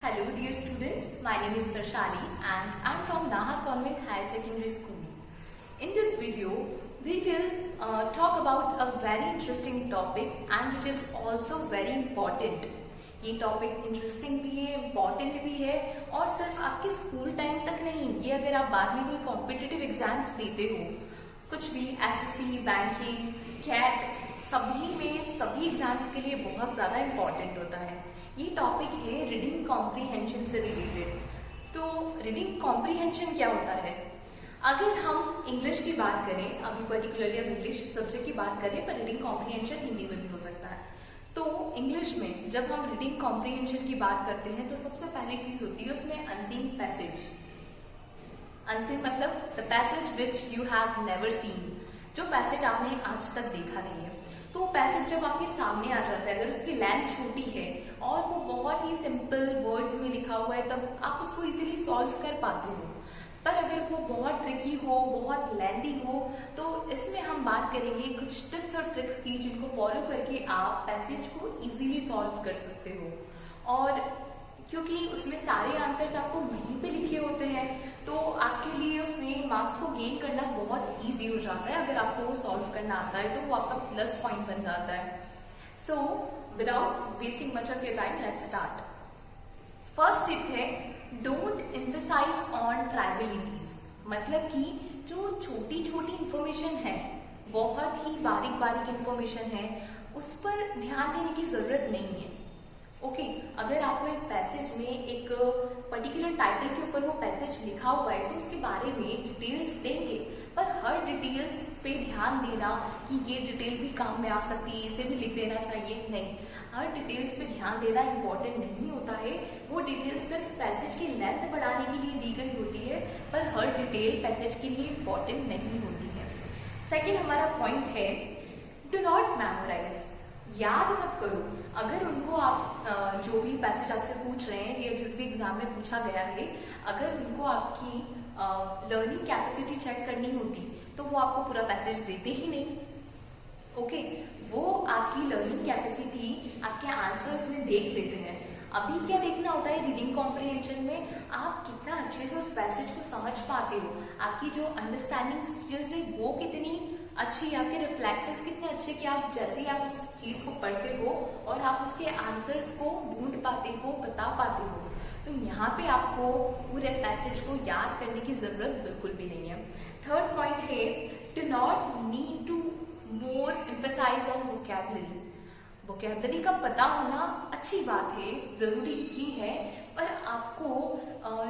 Hello dear students, my name is Varshali and I am from Nahar Convent Higher Secondary School. In this video, we will talk about a very interesting topic and which is also very important. ये topic interesting भी है, important भी है और सिर्फ आपके school time तक नहीं, ये अगर आप बाद में कोई कॉम्पिटिटिव एग्जाम्स देते हो, कुछ भी एसएससी, बैंकिंग, कैट, सभी एग्जाम्स के लिए बहुत ज़्यादा इम्पॉर्टेंट होता है। ये टॉपिक है रीडिंग कॉम्प्रीहेंशन से रिलेटेड। तो रीडिंग कॉम्प्रीहेंशन क्या होता है? अगर हम इंग्लिश की बात करें, अभी पर्टिकुलरली अब इंग्लिश सब्जेक्ट की बात करें, पर रीडिंग कॉम्प्रीहेंशन हिंदी में भी हो सकता है। तो इंग्लिश में जब हम रीडिंग कॉम्प्रीहेंशन की बात करते हैं तो सबसे पहली चीज होती है उसमें अनसीन पैसेज। अनसीन मतलब the passage which you have never seen, जो पैसेज आपने आज तक देखा नहीं है। तो पैसेज जब आपके सामने आ जाता है, अगर उसकी लेंथ छोटी है और वो बहुत ही सिंपल वर्ड्स में लिखा हुआ है, तब आप उसको इजीली सॉल्व कर पाते हो। पर अगर वो बहुत ट्रिकी हो, बहुत लेंथी हो, तो इसमें हम बात करेंगे कुछ टिप्स और ट्रिक्स की, जिनको फॉलो करके आप पैसेज को इजीली सॉल्व कर सकते हो। और क्योंकि उसमें सारे आंसर्स आपको वहीं पे लिखे होते हैं, तो आपके लिए उसमें मार्क्स को गेन करना बहुत इजी हो जाता है। अगर आपको वो सॉल्व करना आता है तो वो आपका प्लस पॉइंट बन जाता है। So without wasting much of your time, let's start. First tip है, डोंट एम्फसाइज ऑन ट्राइबलिटीज। मतलब कि जो छोटी छोटी इंफॉर्मेशन है, बहुत ही बारीक बारीक इंफॉर्मेशन है, उस पर ध्यान देने की जरूरत नहीं है। ओके, अगर आपको एक पैसेज में एक पर्टिकुलर टाइटल के ऊपर वो पैसेज लिखा हुआ है तो उसके बारे में डिटेल्स देंगे, पर हर डिटेल्स पे ध्यान देना कि ये डिटेल भी काम में आ सकती है, इसे भी लिख देना चाहिए, नहीं। हर डिटेल्स पे ध्यान देना इम्पोर्टेंट नहीं होता है। वो डिटेल सिर्फ पैसेज की लेंथ बढ़ाने के लिए दी गई होती है, पर हर डिटेल पैसेज के लिए इम्पोर्टेंट नहीं होती है। सेकेंड हमारा पॉइंट है, डू नॉट मेमोराइज। याद मत करो। अगर उनको आप जो भी पैसेज आपसे पूछ रहे हैं या जिस भी एग्जाम में पूछा गया है, अगर उनको आपकी लर्निंग कैपेसिटी चेक करनी होती तो वो आपको पूरा पैसेज देते ही नहीं। ओके, वो आपकी लर्निंग कैपेसिटी आपके आंसर्स में देख लेते हैं। अभी क्या देखना होता है रीडिंग कॉम्प्रिहेंशन में, आप कितना अच्छे से उस पैसेज को समझ पाते हो, आपकी जो अंडरस्टैंडिंग स्किल्स है वो कितनी अच्छी, आपके रिफ्लेक्सेस कितने अच्छे कि आप जैसे ही आप उस चीज को पढ़ते हो और आप उसके आंसर्स को ढूंढ पाते हो, बता पाते हो। तो यहाँ पे आपको पूरे पैसेज को याद करने की जरूरत बिल्कुल भी नहीं है। थर्ड पॉइंट है, do not need to more emphasize on vocabulary. Vocabulary का पता होना अच्छी बात है, जरूरी ही है, पर आपको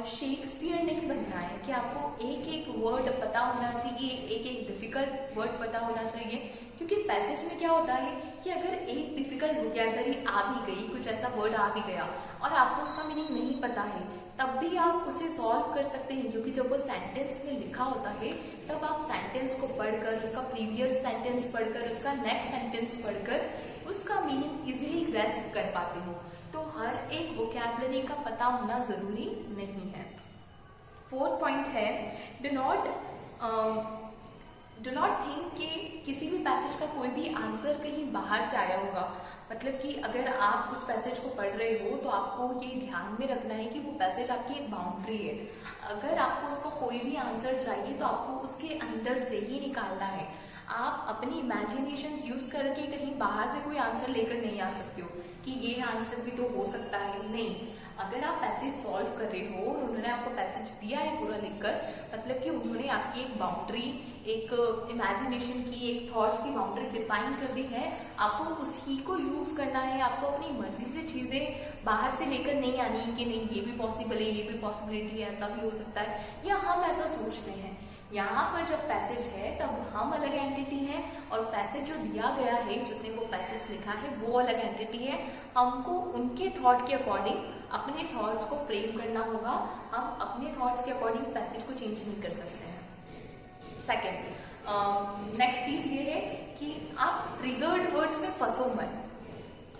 शेक्सपियर नहीं बनना है कि आपको एक एक वर्ड पता होना चाहिए, एक एक डिफिकल्ट वर्ड पता होना चाहिए। क्योंकि पैसेज में क्या होता है कि अगर एक डिफिकल्ट वोकैबुलरी आ भी गई, कुछ ऐसा वर्ड आ भी गया और आपको उसका मीनिंग नहीं पता है, तब भी आप उसे सॉल्व कर सकते हैं। क्योंकि जब वो सेंटेंस में लिखा होता है, तब आप सेंटेंस को पढ़कर, उसका प्रीवियस सेंटेंस पढ़कर, उसका नेक्स्ट सेंटेंस पढ़कर उसका मीनिंग इजीली ग्रैस्प कर पाते हो। तो हर एक वोकैबुलरी का पता होना जरूरी नहीं है। फोर्थ पॉइंट है, डू नॉट थिंक कि किसी भी पैसेज का कोई भी आंसर कहीं बाहर से आया होगा। मतलब कि अगर आप उस पैसेज को पढ़ रहे हो तो आपको ये ध्यान में रखना है कि वो पैसेज आपकी एक बाउंड्री है। अगर आपको उसका कोई भी आंसर चाहिए तो आपको उसके अंदर से ही निकालना है। आप अपनी इमेजिनेशन यूज करके कहीं बाहर से कोई आंसर लेकर नहीं आ सकते हो कि ये आंसर भी तो हो सकता है, नहीं। अगर आप पैसेज सॉल्व कर रहे हो और उन्होंने आपको पैसेज दिया है पूरा लिखकर, मतलब कि उन्होंने आपकी एक बाउंड्री, एक इमेजिनेशन की, एक थॉट्स की बाउंड्री डिफाइन कर दी है, आपको उसी को यूज करना है। आपको अपनी मर्जी से चीजें बाहर से लेकर नहीं आनी कि नहीं ये भी पॉसिबल है, ये भी पॉसिबिलिटी है, ऐसा भी हो सकता है, या हम ऐसा सोचते हैं। यहाँ पर जब पैसेज है तब हम अलग एंटिटी हैं और पैसेज जो दिया गया है, जिसने वो पैसेज लिखा है, वो अलग एंटिटी है। हमको उनके थॉट के अकॉर्डिंग अपने थॉट्स को फ्रेम करना होगा। हम अपने थॉट्स के अकॉर्डिंग पैसेज को चेंज नहीं कर सकते हैं। सेकेंड, नेक्स्ट चीज ये है कि आप ट्रिगर्ड वर्ड्स में फंसो मत।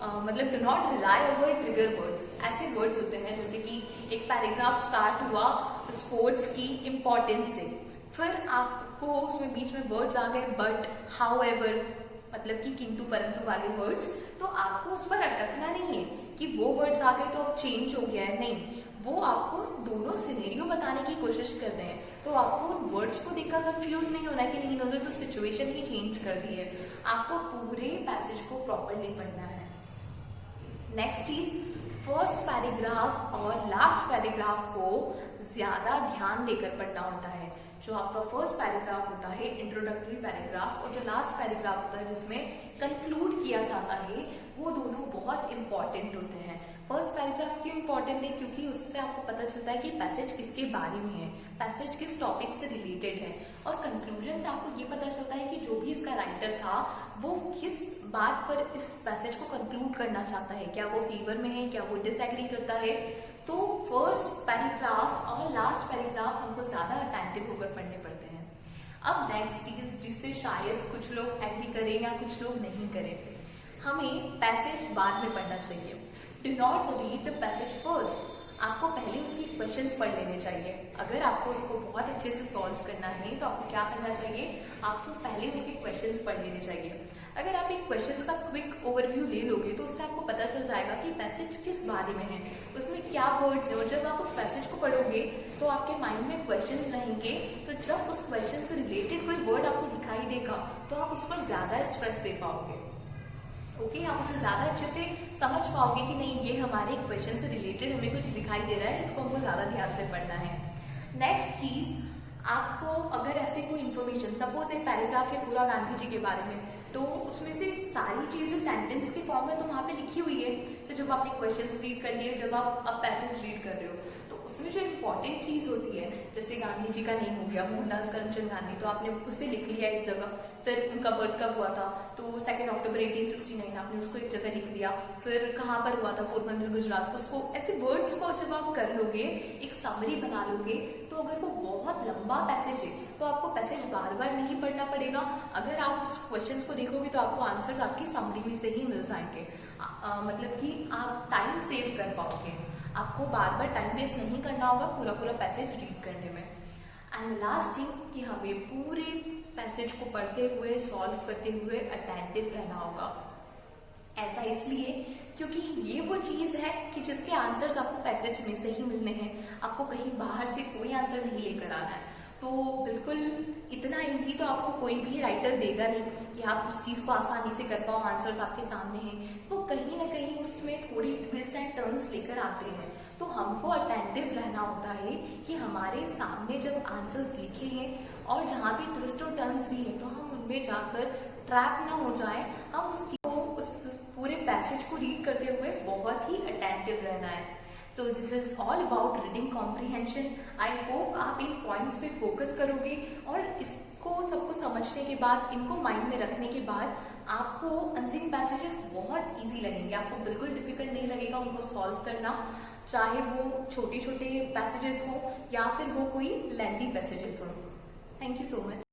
मतलब do not rely over trigger words. ऐसे वर्ड्स होते हैं जैसे कि एक पैराग्राफ स्टार्ट हुआ स्पोर्ट्स की इम्पोर्टेंस से, फिर आपको उसमें बीच में वर्ड्स आ गए बट, हाउएवर, मतलब कि किंतु परंतु वाले वर्ड्स, तो आपको उस पर अटकना नहीं है कि वो वर्ड्स आ गए तो अब चेंज हो गया है, नहीं, वो आपको दोनों सिनेरियो बताने की कोशिश कर रहे हैं। तो आपको उन वर्ड्स को देखकर कंफ्यूज नहीं होना कि नहीं, इन्होंने तो सिचुएशन ही चेंज कर दी है। आपको पूरे पैसेज को प्रॉपरली पढ़ना है। नेक्स्ट चीज, फर्स्ट पैराग्राफ और लास्ट पैराग्राफ को ज्यादा ध्यान देकर पढ़ना होता है। जो आपका फर्स्ट पैराग्राफ होता है इंट्रोडक्टरी पैराग्राफ, और जो लास्ट पैराग्राफ होता है जिसमें कंक्लूड किया जाता है, वो दोनों बहुत इंपॉर्टेंट होते हैं। फर्स्ट पैराग्राफ क्यों इंपॉर्टेंट है? क्योंकि उससे आपको पता चलता है कि पैसेज किसके बारे में है, पैसेज किस टॉपिक से रिलेटेड है, और कंक्लूजन से आपको ये पता चलता है कि जो भी इसका राइटर था वो किस बात पर इस पैसेज को कंक्लूड करना चाहता है। क्या वो फेवर में है, क्या वो डिसएग्री करता है। तो फर्स्ट पैराग्राफ और लास्ट पैराग्राफ हमको ज्यादा अटेंटिव होकर पढ़ने पड़ते हैं। अब नेक्स्ट चीज जिससे शायद कुछ लोग एग्री करें या कुछ लोग नहीं करें, हमें पैसेज बाद में पढ़ना चाहिए। Do not read the passage first. आपको पहले उसकी क्वेश्चंस पढ़ लेने चाहिए। अगर आपको उसको बहुत अच्छे से सॉल्व करना है तो आपको क्या करना चाहिए, आपको पहले उसके क्वेश्चंस पढ़ लेने चाहिए। अगर आप एक क्वेश्चंस का क्विक ओवरव्यू ले लोगे तो उससे आपको पता चल जाएगा कि पैसेज किस बारे में है, उसमें क्या वर्ड्स हैं, और जब आप उस पैसेज को पढ़ोगे तो आपके माइंड में क्वेश्चंस रहेंगे। तो जब उस क्वेश्चन से रिलेटेड कोई वर्ड आपको दिखाई देगा तो आप उस पर ज्यादा स्ट्रेस दे पाओगे। ओके, आप उसे ज्यादा अच्छे से समझ पाओगे कि नहीं, ये हमारे क्वेश्चन से रिलेटेड हमें कुछ दिखाई दे रहा है, इसको हमको ज्यादा ध्यान से पढ़ना है। नेक्स्ट चीज, आपको अगर ऐसे कोई इन्फॉर्मेशन, सपोज एक पैराग्राफ है पूरा गांधी जी के बारे में, तो उसमें से सारी चीजें सेंटेंस के फॉर्म में तो वहां पे लिखी हुई है। तो जब आपने क्वेश्चंस रीड कर लिए, जब आप अब पैसेज रीड कर रहे हो, तो उसमें जो इम्पोर्टेंट चीज होती है, जैसे गांधी जी का नेम हो गया मोहनदास करमचंद गांधी, तो आपने उससे लिख लिया एक जगह। फिर उनका बर्थ कब हुआ था, तो 2 अक्टूबर 1869, आपने उसको एक जगह लिख लिया। फिर कहाँ पर हुआ था, पोरबंदर गुजरात, उसको ऐसे वर्ड्स को जब आप कर लोगे, एक समरी बना लोगे, तो अगर वो बहुत लंबा पैसेज है तो आपको पैसेज बार बार नहीं पढ़ना पड़ेगा। अगर आप उस क्वेश्चंस को देखोगे तो आपको आंसर्स आपकी समरी में से ही मिल जाएंगे। मतलब कि आप टाइम सेव कर पाओगे, आपको बार बार टाइम वेस्ट नहीं करना होगा पूरा पूरा पैसेज रीड करने में। एंड लास्ट थिंग कि हमें पूरे पैसेज को पढ़ते हुए, सॉल्व करते हुए अटेंटिव रहना होगा। ऐसा इसलिए क्योंकि ये वो चीज है कि जिसके आंसर्स आपको पैसेज में से ही मिलने हैं, आपको कहीं बाहर से कोई आंसर नहीं लेकर आना है। तो बिल्कुल इतना इजी तो आपको कोई भी राइटर देगा नहीं कि आप उस चीज को आसानी से कर पाओ, आंसर्स आपके सामने हैं। वो कहीं ना कहीं उसमें थोड़ी ट्विस्ट एंड टर्न्स लेकर आते हैं। तो हमको अटेंटिव रहना होता है कि हमारे सामने जब आंसर्स लिखे हैं और जहाँ भी ट्विस्ट और टर्न्स भी है, तो हम उनमें जाकर ट्रैप ना हो जाए। हम उस पूरे पैसेज को रीड करते हुए बहुत ही अटेंटिव रहना है। So this is all about reading comprehension. I hope आप इन पॉइंट्स पे फोकस करोगे और इसको सबको समझने के बाद, इनको माइंड में रखने के बाद आपको अनसीन पैसेजेस बहुत इजी लगेंगे। आपको बिल्कुल डिफिकल्ट नहीं लगेगा उनको सॉल्व करना, चाहे वो छोटे छोटे पैसेजेस हो या फिर वो कोई लेंथी पैसेजेस हो। Thank you so much.